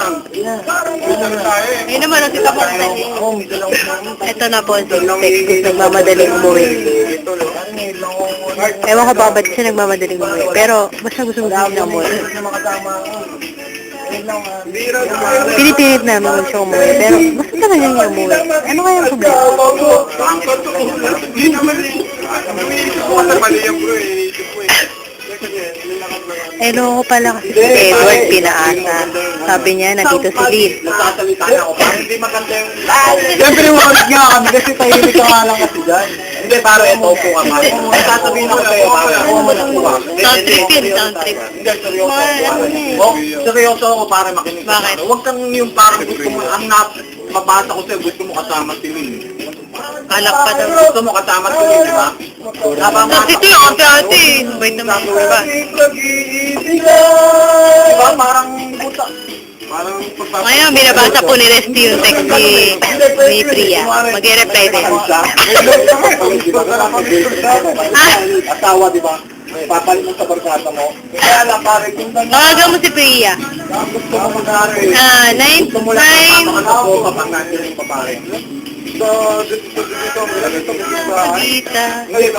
Ayun naman, si Kapag. Ito na po si Tek, nagmamadaling umuwi. Ewan ko ba ba't siya nagmamadaling umuwi. Pero basta gusto niya umuwi. Pinipilit namin gusto siya umuwi. Pero basta talaga niya umuwi. Ano kaya ang problema? Loko pala kasi si Edward pinaasa. Sabi niya, nandito si Liz. Nagsasalita na ako, parang hindi maganda yung... Siyempre, wakalit nga kami kasi tahimik ka nga lang kasi dyan. Hindi, parang ito po ka man. Sasabihin ko sa'yo, parang ako mo nakuha. Sound trip yun, sound trip. Hindi, seryoso ako para makinig. Bakit? Huwag kang yung parang gusto mo, ang mabasa ko sa'yo, gusto mo kasama si Lin. Kalak pa daw. Gusto mo kasama si Lin, di ba? Kasi ito yung ate-ate. Wait naman, diba? Diba, parang buta. Parang pagpapalala. Ngayon, binabasa po ni Resty yung text ni Priya. Mag-i-reply din. Asawa, di ba? Papalit mo sa barkada mo. Kaya lang, pare, kung Tawagan mo si Priya. gusto mo mag-aaral. Gusto mo lang ako kapag natin yung papare. So, dito, Kita. ngayon,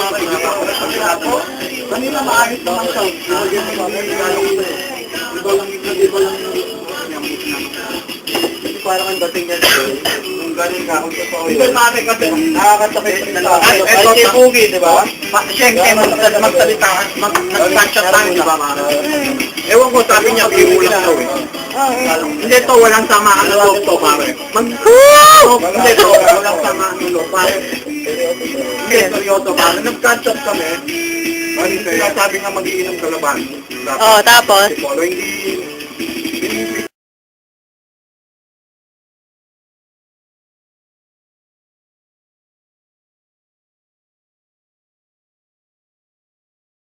kanina maayos naman siya. Iba lang parang ang dating niya kung galing ka, kung totoo yun. Hindi mati kasi nakakasakit na lang. Ito si Pugi, di ba? Siyempre, magsalita, mag-chat tayo, di ba? Ewan ko, sabi niya, biulang daw eh. Hindi to, walang samaan na loob to, pare. Hindi to, walang samaan na loob, pare. Hindi, seryoso, pare. Nag-chat kami. Sabi nga mag-iinom sa laban. Oo, tapos? Hindi